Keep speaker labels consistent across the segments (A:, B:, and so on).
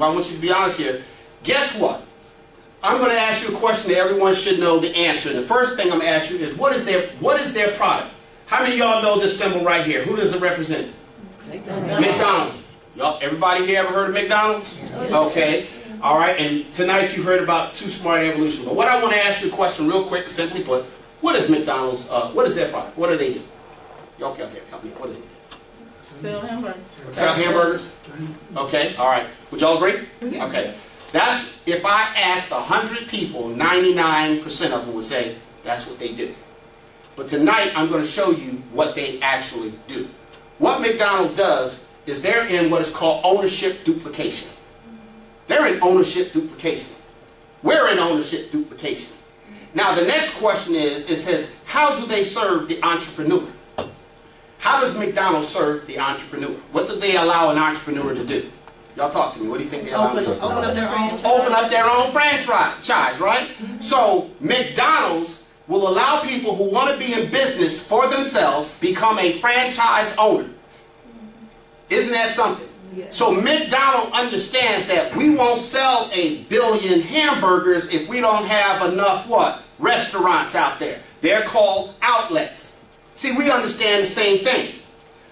A: I want you to be honest here. Guess what? I'm going to ask you a question that everyone should know the answer. And the first thing I'm going to ask you is, what is their product? How many of y'all know this symbol right here? Who does it represent? McDonald's. Y'all, everybody here ever heard of McDonald's? Okay. All right. And tonight you heard about Too Smart Evolution. But what I want to ask you a question real quick, simply put, what is McDonald's? What is their product? What do they do? Y'all help me. What do they do?
B: Sell hamburgers.
A: Sell hamburgers? Okay. All right. Would y'all agree? Okay. That's, if I asked 100 people, 99% of them would say that's what they do. But tonight I'm going to show you what they actually do. What McDonald's does is they're in what is called ownership duplication. They're in ownership duplication. We're in ownership duplication. Now the next question is, it says, how do they serve the entrepreneur? How does McDonald's serve the entrepreneur? What do they allow an entrepreneur to do? Y'all talk to me. What do you think they allow them to do? Open up their own franchise, right? So McDonald's will allow people who want to be in business for themselves become a franchise owner. Isn't that something? Yes. So McDonald's understands that we won't sell 1 billion hamburgers if we don't have enough what? Restaurants out there. They're called outlets. See, we understand the same thing.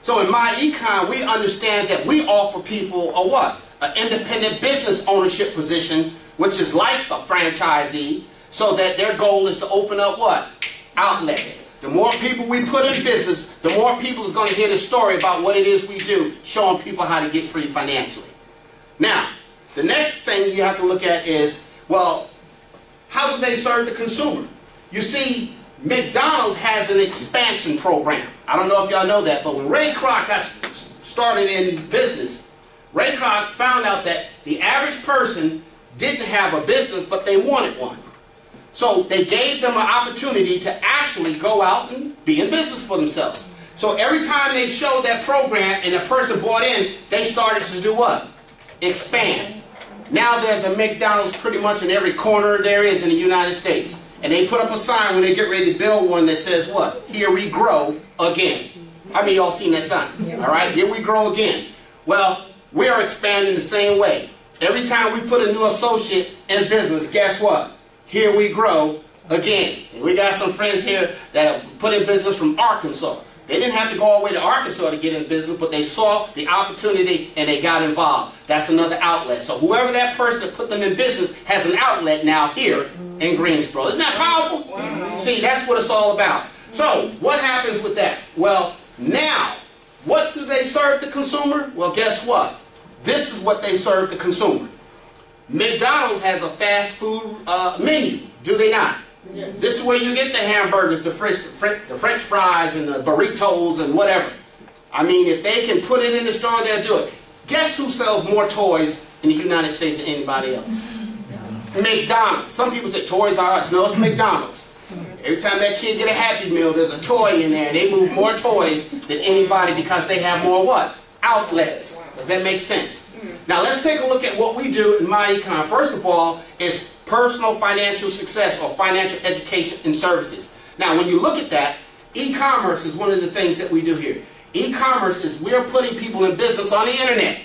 A: So in myEcon, we understand that we offer people a what? An independent business ownership position, which is like a franchisee, so that their goal is to open up what? Outlets. The more people we put in business, the more people is going to hear the story about what it is we do, showing people how to get free financially. Now, the next thing you have to look at is, well, how do they serve the consumer? You see, McDonald's has an expansion program. I don't know if y'all know that, but when Ray Kroc got started in business, Ray Kroc found out that the average person didn't have a business, but they wanted one. So they gave them an opportunity to actually go out and be in business for themselves. So every time they showed that program and a person bought in, they started to do what? Expand. Now there's a McDonald's pretty much in every corner there is in the United States. And they put up a sign when they get ready to build one that says what? Here we grow again. How many of y'all seen that sign? All right, here we grow again. Well, we are expanding the same way. Every time we put a new associate in business, guess what? Here we grow again. And we got some friends here that have put in business from Arkansas. They didn't have to go all the way to Arkansas to get in business, but they saw the opportunity and they got involved. That's another outlet. So whoever that person that put them in business has an outlet now here in Greensboro. Isn't that powerful? Wow. See, that's what it's all about. So what happens with that? Well, now, what do they serve the consumer? Well, guess what? This is what they serve the consumer. McDonald's has a fast food menu, do they not? Yes. This is where you get the hamburgers, the French fries, and the burritos, and whatever. I mean, if they can put it in the store, they'll do it. Guess who sells more toys in the United States than anybody else? McDonald's. Some people say Toys R Us. No, it's McDonald's. Every time that kid get a Happy Meal, there's a toy in there. And they move more toys than anybody because they have more what? Outlets. Does that make sense? Now let's take a look at what we do in myEcon. First of all, is personal financial success or financial education and services. Now when you look at that, e-commerce is one of the things that we do here. E-commerce is we're putting people in business on the internet.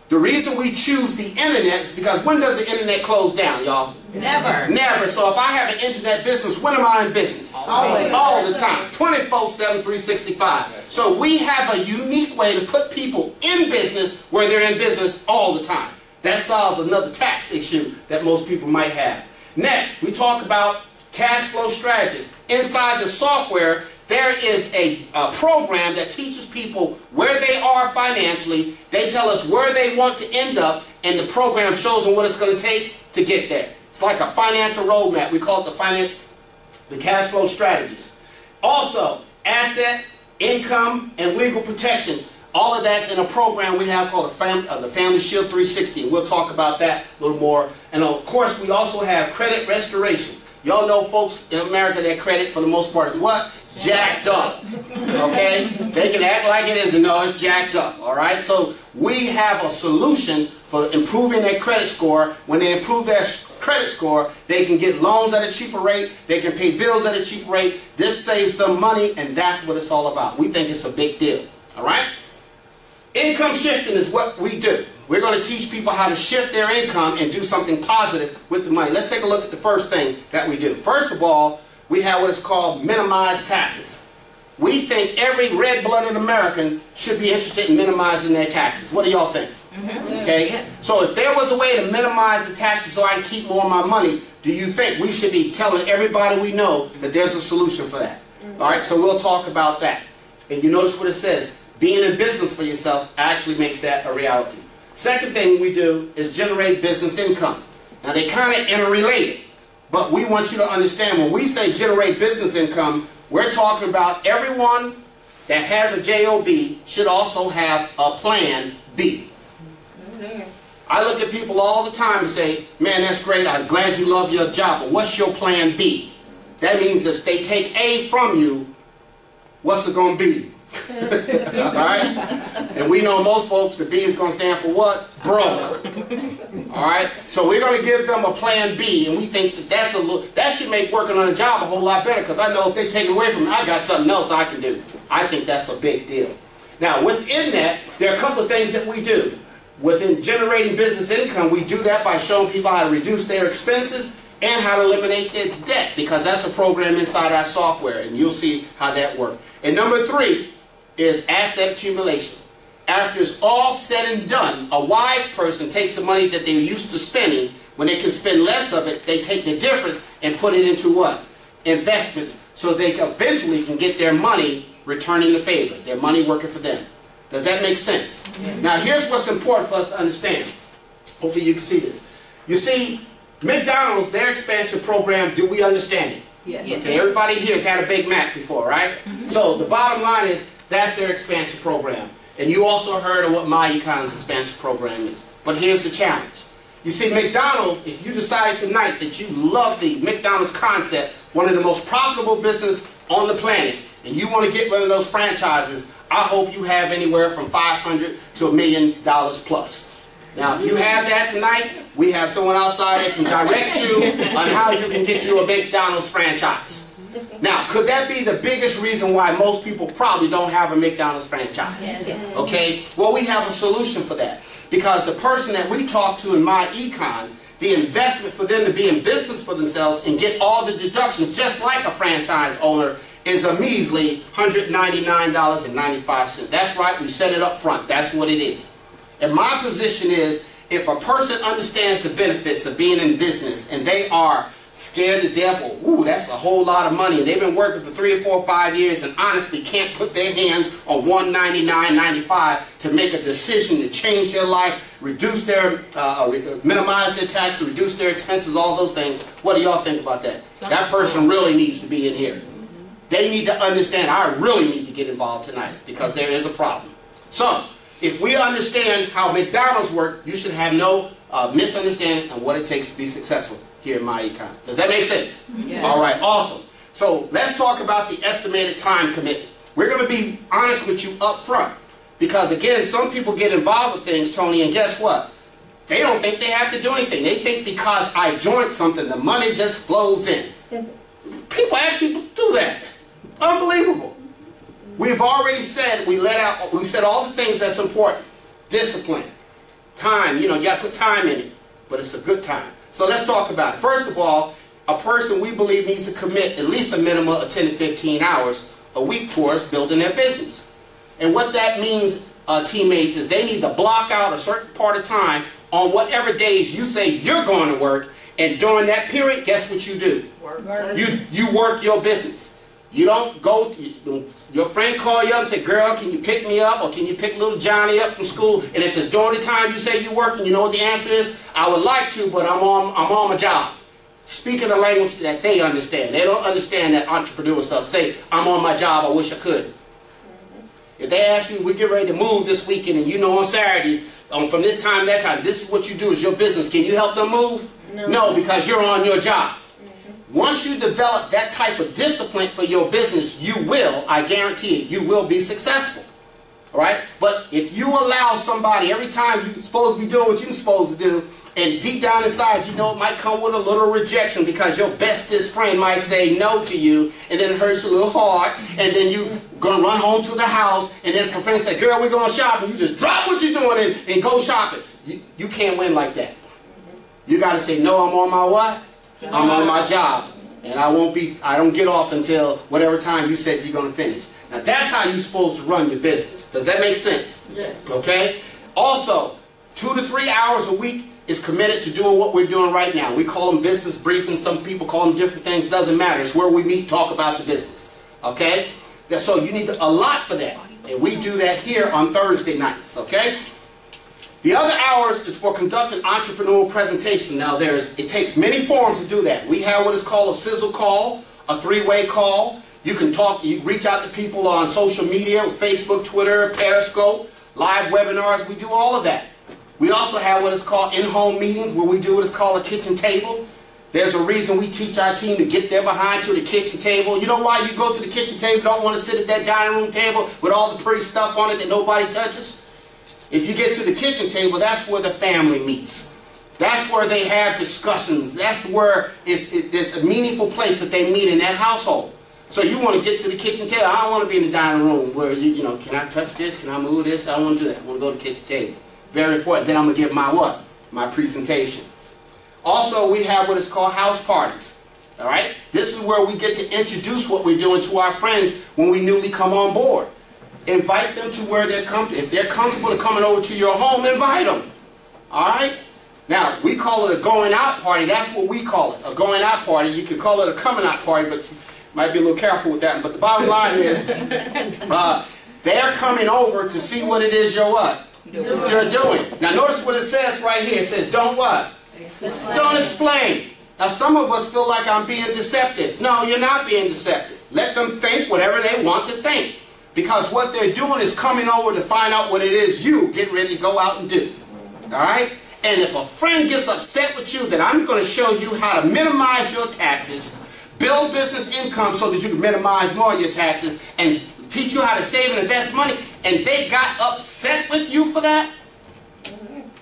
A: The reason we choose the internet is because when does the internet close down, y'all?
B: Never.
A: Never. So if I have an internet business, when am I in business?
B: Always.
A: All the time. 24/7, 365. So we have a unique way to put people in business where they're in business all the time. That solves another tax issue that most people might have. Next, we talk about cash flow strategies. Inside the software, there is a program that teaches people where they are financially. They tell us where they want to end up, and the program shows them what it's going to take to get there. It's like a financial roadmap. We call it the cash flow strategies. Also, asset, income, and legal protection. All of that's in a program we have called the Family Shield 360. And we'll talk about that a little more. And of course, we also have credit restoration. Y'all know folks in America, their credit for the most part is what? Jacked up. Okay? They can act like it is and no, it's jacked up. Alright? So we have a solution for improving their credit score. When they improve their credit score, they can get loans at a cheaper rate. They can pay bills at a cheaper rate. This saves them money, and that's what it's all about. We think it's a big deal. Alright? Income shifting is what we do. we're going to teach people how to shift their income and do something positive with the money. Let's take a look at the first thing that we do. First of all, we have what is called minimized taxes. We think every red-blooded American should be interested in minimizing their taxes. What do y'all think? Okay? So if there was a way to minimize the taxes so I can keep more of my money, do you think we should be telling everybody we know that there's a solution for that? All right, so we'll talk about that. And you notice what it says. Being in business for yourself actually makes that a reality. Second thing we do is generate business income. Now they kind of interrelated, but we want you to understand when we say generate business income, we're talking about everyone that has a job should also have a plan B. I look at people all the time and say, man, that's great, I'm glad you love your job, but what's your plan B? That means if they take A from you, what's it going to be? Alright? And we know most folks, the B is going to stand for what? Broke. Alright? So we're going to give them a plan B, and we think that that should make working on a job a whole lot better, because I know if they take it away from me, I got something else I can do. I think that's a big deal. Now, within that, there are a couple of things that we do. Within generating business income, we do that by showing people how to reduce their expenses and how to eliminate their debt, because that's a program inside our software, and you'll see how that works. And number 3 is asset accumulation. After it's all said and done, a wise person takes the money that they're used to spending. When they can spend less of it, they take the difference and put it into what? Investments, so they eventually can get their money returning the favor, their money working for them. Does that make sense? Now here's what's important for us to understand. Hopefully you can see this. You see, McDonald's, their expansion program, do we understand it?
B: Yes.
A: Okay, everybody here has had a Big Mac before, right? So the bottom line is, that's their expansion program. And you also heard of what myEcon's expansion program is. But here's the challenge. You see, McDonald's, if you decide tonight that you love the McDonald's concept, one of the most profitable business on the planet, and you want to get one of those franchises, I hope you have anywhere from $500 to $1 million plus. Now, if you have that tonight, we have someone outside that can direct you on how you can get you a McDonald's franchise. Now, could that be the biggest reason why most people probably don't have a McDonald's franchise? Okay? Well, we have a solution for that. Because the person that we talk to in myEcon, the investment for them to be in business for themselves and get all the deductions just like a franchise owner is a measly $199.95. That's right, we set it up front. That's what it is. And my position is, if a person understands the benefits of being in business and they are scared to death, or ooh, that's a whole lot of money, and they've been working for 3 or 4 or 5 years and honestly can't put their hands on $199.95 to make a decision to change their life, reduce their, minimize their tax, reduce their expenses, all those things. What do y'all think about that? That person really needs to be in here. They need to understand, I really need to get involved tonight because there is a problem. So, if we understand how McDonald's work, you should have no misunderstanding of what it takes to be successful here in myEcon. Does that make sense? Yes. All right, awesome. So let's talk about the estimated time commitment. We're going to be honest with you up front. Because again, some people get involved with things, Tony, and guess what? They don't think they have to do anything. They think because I joined something, the money just flows in. People actually do that. Unbelievable. We've already said, we said all the things that's important. Discipline. Time, you got to put time in it. But it's a good time. So let's talk about it. First of all, a person we believe needs to commit at least a minimum of 10 to 15 hours a week towards building their business. And what that means, teammates, is they need to block out a certain part of time on whatever days you say you're going to work, and during that period, guess what you do? Work. You work your business. You don't go, your friend call you up and say, girl, can you pick me up, or can you pick little Johnny up from school? And if it's during the time you say you're working, you know what the answer is? I would like to, but I'm on my job. Speaking a language that they understand. They don't understand that entrepreneur stuff. Say, I'm on my job, I wish I could. If they ask you, we get ready to move this weekend, and you know on Saturdays, from this time to that time, this is what you do, is your business. Can you help them move? No, because you're on your job. Once you develop that type of discipline for your business, you will, I guarantee it, you will be successful. All right? But if you allow somebody, every time you're supposed to be doing what you're supposed to do, and deep down inside, you know it might come with a little rejection because your bestest friend might say no to you, and then it hurts a little hard, and then you're going to run home to the house, and then her friend say, girl, we're going shopping. You just drop what you're doing and go shopping. You can't win like that. You got to say, no, I'm on my what? I'm on my job. And I don't get off until whatever time you said you're going to finish. Now that's how you're supposed to run your business. Does that make sense?
B: Yes.
A: Okay? Also, 2 to 3 hours a week is committed to doing what we're doing right now. We call them business briefings. Some people call them different things. Doesn't matter. It's where we meet, talk about the business. Okay? So you need a lot for that. And we do that here on Thursday nights. Okay? The other hours is for conducting entrepreneurial presentation. Now it takes many forms to do that. We have what is called a sizzle call, a 3-way call. You can talk, you reach out to people on social media, Facebook, Twitter, Periscope, live webinars. We do all of that. We also have what is called in-home meetings where we do what is called a kitchen table. There's a reason we teach our team to get there behind to the kitchen table. You know why you go to the kitchen table, don't want to sit at that dining room table with all the pretty stuff on it that nobody touches? If you get to the kitchen table, that's where the family meets. That's where they have discussions. That's where it's a meaningful place that they meet in that household. So you want to get to the kitchen table. I don't want to be in the dining room where, you know, can I touch this? Can I move this? I don't want to do that. I want to go to the kitchen table. Very important. Then I'm going to give my what? My presentation. Also, we have what is called house parties. All right? This is where we get to introduce what we're doing to our friends when we newly come on board. Invite them to where they're comfortable. If they're comfortable to coming over to your home, invite them. All right? Now, we call it a going out party. That's what we call it, a going out party. You can call it a coming out party, but you might be a little careful with that. But the bottom line is, they're coming over to see what it is you're what? You're doing. Now, notice what it says right here. It says, don't what? Don't explain. Now, some of us feel like I'm being deceptive. No, you're not being deceptive. Let them think whatever they want to think. Because what they're doing is coming over to find out what it is you get ready to go out and do. Alright? And if a friend gets upset with you, then I'm going to show you how to minimize your taxes, build business income so that you can minimize more of your taxes, and teach you how to save and invest money, and they got upset with you for that,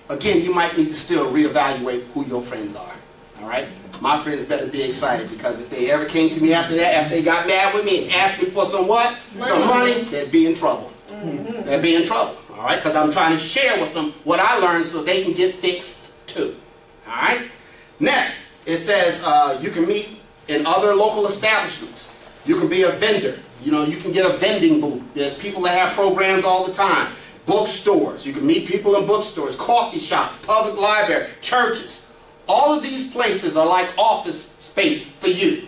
A: again, you might need to still reevaluate who your friends are. Alright? My friends better be excited, because if they ever came to me after that, after they got mad with me and asked me for some what? Some money, they'd be in trouble. They'd be in trouble. Alright? Because I'm trying to share with them what I learned so they can get fixed too. Alright? Next, it says you can meet in other local establishments. You can be a vendor. You know, you can get a vending booth. There's people that have programs all the time. Bookstores. You can meet people in bookstores, coffee shops, public library, churches. All of these places are like office space for you.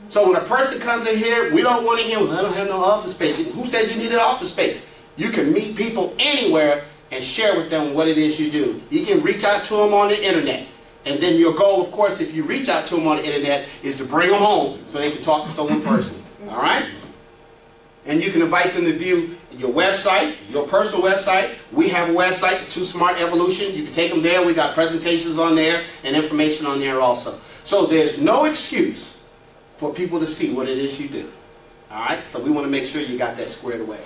A: So when a person comes in here, we don't want to hear, well, I don't have no office space. Who said you needed office space? You can meet people anywhere and share with them what it is you do. You can reach out to them on the internet. And then your goal, of course, if you reach out to them on the internet, is to bring them home so they can talk to someone personally. All right? And you can invite them to view your website, your personal website. We have a website, the Too Smart Evolution. You can take them there. We got presentations on there and information on there also. So there's no excuse for people to see what it is you do. All right? So we want to make sure you got that squared away.